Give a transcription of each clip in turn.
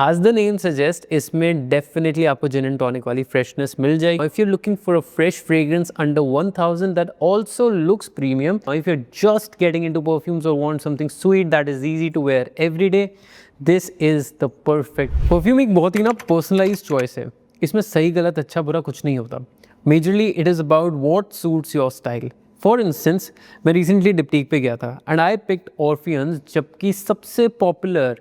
As the name suggests, इसमें definitely आपको gin and tonic वाली freshness मिल जाएगी. If you're looking for a fresh fragrance under 1000 that also looks premium, if you're just getting into perfumes or want something sweet that is easy to wear every day, this is the perfect. Perfume एक बहुत ही ना personalized choice है. इसमें सही गलत अच्छा बुरा कुछ नहीं होता. Majorly it is about what suits your style. For instance मैं रिसेंटली डिप्टीक पे गया था एंड आई पिक्ड ऑर्फियंस, जबकि सबसे पॉपुलर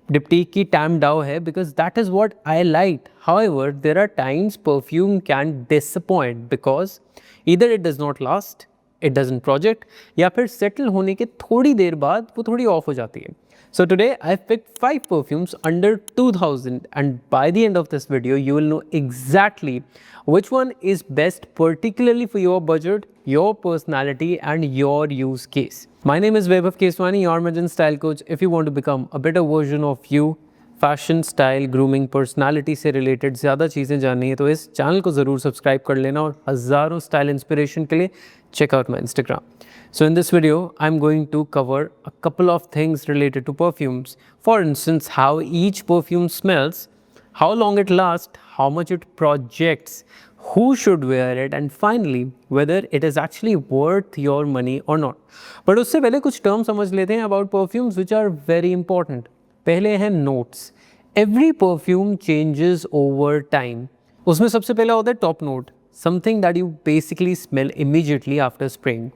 डिप्टीक की टैम डाउ है because that is what I like. However there are times perfume can disappoint because either it does not last, it doesn't project, या फिर सेटल होने के थोड़ी देर बाद वो थोड़ी ऑफ हो जाती है. So today I've picked 5 perfumes under 2000 and by the end of this video you will know exactly which one is best particularly for your budget, your personality and your use case. My name is Vaibhav Keswani, your Armageddon style coach. If you want to become a better version of you, fashion, style, grooming, personality से related ज़्यादा चीज़ें जाननी है तो इस channel को ज़रूर subscribe कर लेना और हज़ारों स्टाइल इंस्पिरेशन के लिए check out my Instagram. So in this video, I'm going to cover a couple of things related to perfumes. For instance, how each perfume smells, how long it lasts, how much it projects, who should wear it, and finally, whether it is actually worth your money or not. But उससे पहले कुछ terms समझ लेते हैं about perfumes which are very important. पहले हैं notes. Every perfume changes over time. उसमें सबसे पहला होता है top note, something that you basically smell immediately after spraying.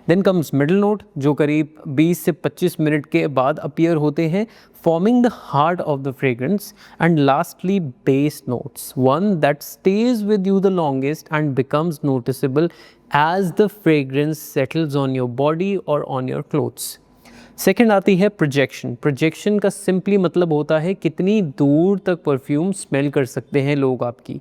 Then comes middle note जो करीब 20 से 25 मिनट के बाद अपीयर होते हैं, forming the heart of the fragrance. And lastly base notes, one that stay with you the longest and becomes noticeable as the fragrance settles on your body और on your clothes. Second आती है projection. Projection का simply मतलब होता है कितनी दूर तक परफ्यूम स्मेल कर सकते हैं लोग आपकी.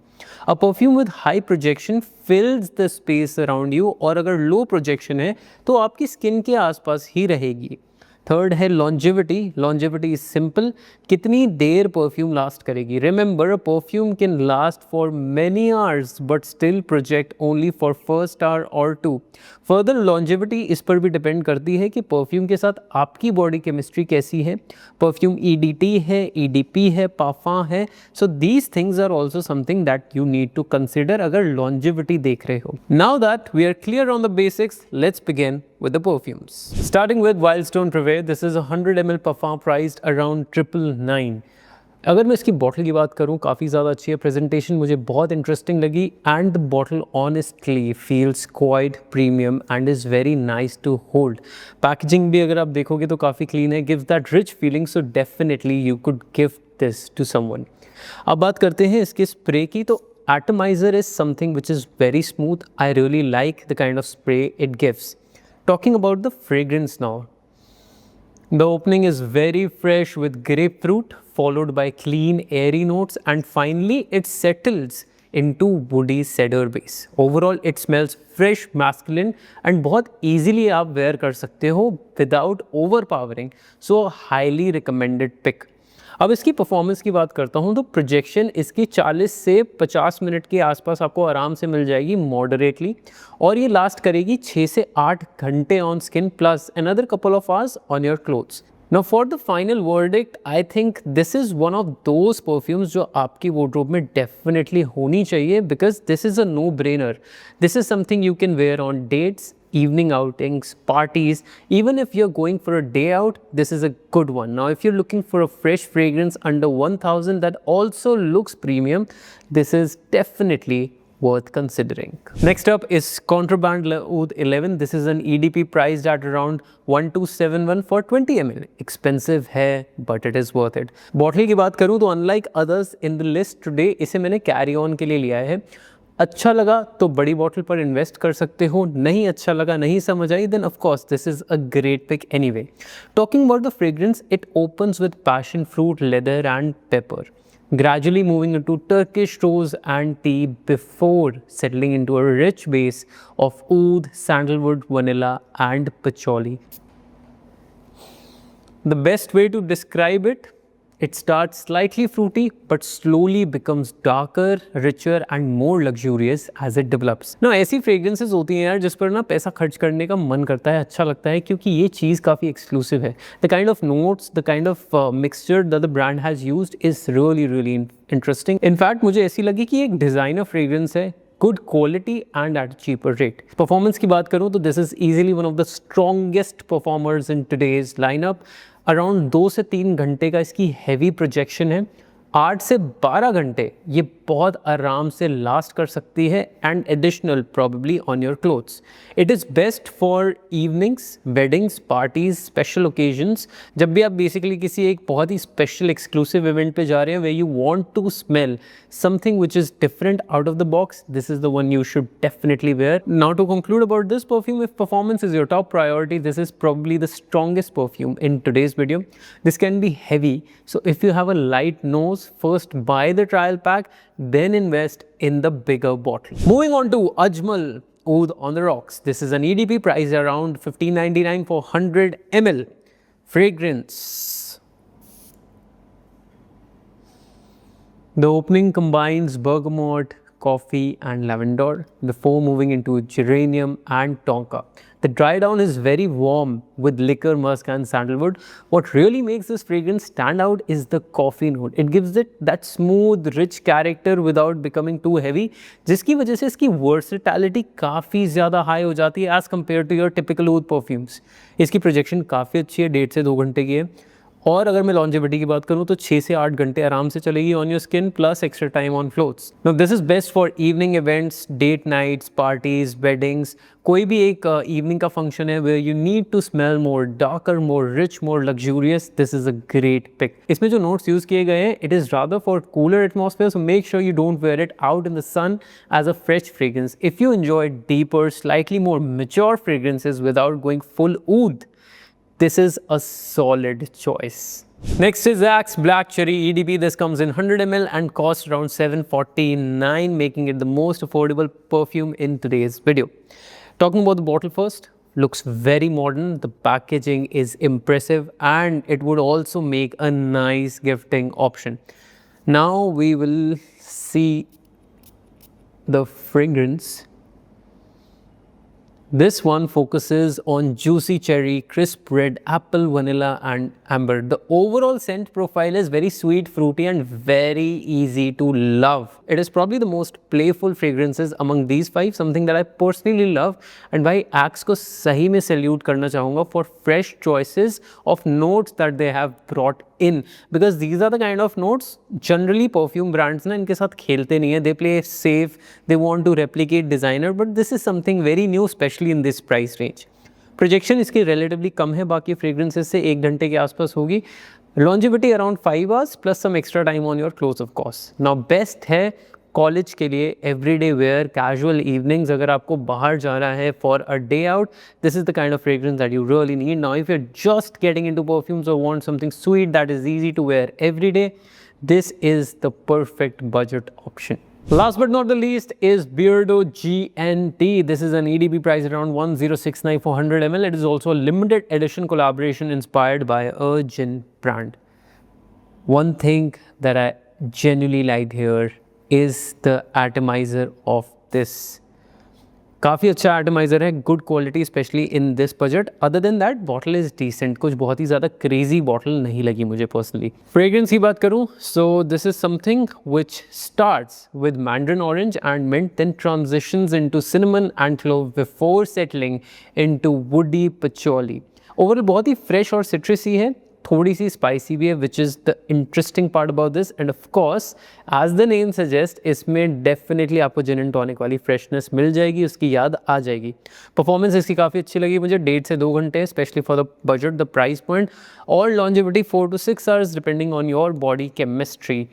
अ perfume with high projection फिल्स the space around you, और अगर लो प्रोजेक्शन है तो आपकी स्किन के आसपास ही रहेगी. थर्ड है लॉन्जेविटी. लॉन्जेविटी इज सिंपल, कितनी देर परफ्यूम लास्ट करेगी. Remember, a perfume can last for many hours but still project only for first hour और 2. फर्दर लॉन्जेविटी इस पर भी डिपेंड करती है कि परफ्यूम के साथ आपकी बॉडी केमिस्ट्री कैसी है. परफ्यूम ईडीटी है, ईडीपी है, पाफा है. So these things are also something that you need to consider अगर लॉन्जेविटी देख रहे हो. Now that we are clear on the basics, let's begin with the perfumes. Starting with Wild Stone Privé, this is a 100 ml parfum priced around 999. अगर मैं इसकी bottle की बात करूँ, काफ़ी ज़्यादा अच्छी है. प्रेजेंटेशन मुझे बहुत इंटरेस्टिंग लगी and the bottle honestly feels quite premium and is very nice to hold. Packaging भी अगर आप देखोगे तो काफ़ी क्लीन है, gives that rich feeling. So definitely you could give this to someone. अब बात करते हैं इसके स्प्रे की. तो Atomizer is something which is very smooth. I really like the kind of spray it gives. Talking about the fragrance now, the opening is very fresh with grapefruit followed by clean airy notes and finally it settles into woody cedar base. Overall it smells fresh, masculine and बहुत easily आप wear कर सकते हो without overpowering. So highly recommended pick. अब इसकी performance की बात करता हूँ तो प्रोजेक्शन इसकी 40 से 50 मिनट के आसपास आपको आराम से मिल जाएगी मॉडरेटली, और ये लास्ट करेगी 6 से 8 घंटे on skin plus another couple of hours on your clothes. Now for the final verdict, I think this is one of those perfumes जो आपकी wardrobe में definitely होनी चाहिए because this is a no-brainer. This is something you can wear on dates, evening outings, parties. Even if you're going for a day out, this is a good one. Now if you're looking for a fresh fragrance under 1000 that also looks premium, this is definitely worth considering. Next up is Contraband Le Oud 11. This is an EDP priced at around 1271 for 20 ml. Expensive है but it is worth it. Bottle की बात करूँ तो unlike others in the list today, इसे मैंने carry on के लिए लिया है. अच्छा लगा तो बड़ी बॉटल पर इन्वेस्ट कर सकते हो, नहीं अच्छा लगा, नहीं समझ आई, then of course this is a great pick anyway. Talking about the fragrance, it opens with passion fruit, leather and pepper, gradually moving into Turkish rose and tea before settling into a rich base of oud, sandalwood, vanilla and patchouli. The best way to describe it, It starts slightly fruity but slowly becomes darker, richer and more luxurious as it develops. Now ऐसी fragrances होती हैं यार जिस पर ना पैसा खर्च करने का मन करता है, अच्छा लगता है क्योंकि ये चीज़ काफ़ी exclusive है. The kind of notes, the kind of mixture that the brand has used is really interesting. In fact मुझे ऐसी लगी कि एक designer fragrance है, good quality and at a cheaper rate. Performance की बात करूँ तो this is easily one of the strongest performers in today's lineup. Around 2 से 3 घंटे का इसकी हैवी प्रोजेक्शन है. 8 से 12 घंटे ये बहुत आराम से लास्ट कर सकती है and additional probably on your clothes. It is best for evenings, weddings, parties, special occasions. जब भी आप बेसिकली किसी एक बहुत ही स्पेशल एक्सक्लूसिव इवेंट पे जा रहे हैं way you want to smell something which is different out of the box, this is the one you should definitely wear. Now to conclude about this perfume, if performance is your top priority, this is probably the strongest perfume in today's video. This can be heavy, so if you have a light nose, first buy the trial pack, then invest in the bigger bottle. Moving on to Ajmal Oud on the Rocks. This is an EDP price around $15.99 for 100 ml. Fragrance. The opening combines bergamot, coffee and lavender before moving into geranium and tonka. The dry down is very warm with liquor, musk and sandalwood. What really makes this fragrance stand out is the coffee note. It gives it that smooth, rich character without becoming too heavy, जिसकी वजह से इसकी versatility काफ़ी ज़्यादा high हो जाती है as compared to your typical oud perfumes. इसकी projection काफ़ी अच्छी है, 1.5 से 2 घंटे की है. और अगर मैं लॉन्जेविटी की बात करूँ तो 6 से 8 घंटे आराम से चलेगी on your skin plus extra time on clothes. Now this is best for evening events, date nights, parties, weddings. कोई भी एक इवनिंग का फंक्शन है where you need to smell more darker, more rich, more luxurious, this is a great pick. इसमें जो notes use किए गए हैं it is rather for cooler atmosphere, so make sure you don't wear it out in the sun as a fresh fragrance. If you enjoy deeper, slightly more mature fragrances without going full oud, this is a solid choice. Next is Axe Black Cherry EDP. This comes in 100 ml and costs around $7.49, making it the most affordable perfume in today's video. Talking about the bottle first, looks very modern. The packaging is impressive and it would also make a nice gifting option. Now we will see the fragrance. This one focuses on juicy cherry, crisp red, apple, vanilla and amber. The overall scent profile is very sweet, fruity and very easy to love. It is probably the most playful fragrances among these 5, something that I personally love. And भाई Axe को सही में salute करना चाहूँगा for fresh choices of notes that they have brought in, because these are the kind of notes generally perfume brands ना इनके साथ खेलते नहीं है. They play safe, they want to replicate designer, but this is something very new, especially in this price range. Projection इसकी relatively कम है, बाकी fragrances से 1 घंटे के आसपास होगी. Longevity around 5 hours plus some extra time on your clothes of course. Now best है college के लिए, एवरीडे वेयर, कैजुअल इवनिंग्स, अगर आपको बाहर जाना है for a day out, this is the kind of fragrance that you really need. Now if you are just getting into perfumes और want something sweet that is easy to wear every day, this is the perfect budget option. Last but not the least is Beardo GNT. This is an EDP price around 1069 for 100 ml. It is also a limited edition collaboration inspired by a gin brand. One thing that I genuinely liked here is the atomizer of this. काफ़ी अच्छा atomiser है, good quality specially in this budget. Other than that bottle is decent, कुछ बहुत ही ज़्यादा crazy bottle नहीं लगी मुझे personally. Fragrance की बात करूँ so this is something which starts with mandarin orange and mint, then transitions into cinnamon and clove before settling into woody patchouli. Overall बहुत ही फ्रेश और सिट्रसी है, थोड़ी सी स्पाइसी भी है, which is the interesting part about this. And of course as the name suggest, इसमें definitely आपको gin and tonic वाली फ्रेशनेस मिल जाएगी, उसकी याद आ जाएगी. परफॉर्मेंस इसकी काफ़ी अच्छी लगी मुझे, 1.5 से 2 घंटे, specially for the budget, the price point, और longevity 4 to 6 hours depending on your body chemistry.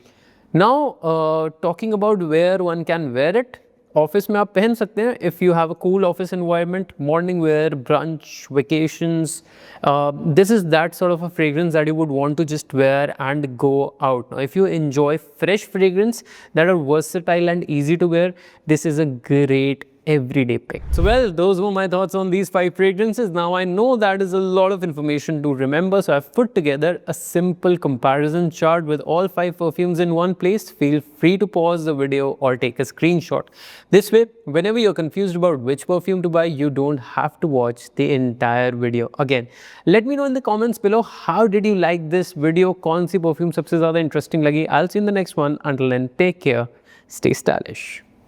Now talking about where one can wear it, office में आप पहन सकते हैं if you have a cool office environment, morning wear, brunch, vacations. This is that sort of a fragrance that you would want to just wear and go out. Now if you enjoy fresh fragrance that are versatile and easy to wear, this is a great everyday pick. So well, those were my thoughts on these 5 fragrances. Now I know that is a lot of information to remember, so I've put together a simple comparison chart with all 5 perfumes in one place. Feel free to pause the video or take a screenshot. This way, whenever you're confused about which perfume to buy, you don't have to watch the entire video again. Let me know in the comments below, how did you like this video? कौन सी perfume सबसे ज़्यादा interesting लगी? I'll see you in the next one. Until then, take care, stay stylish.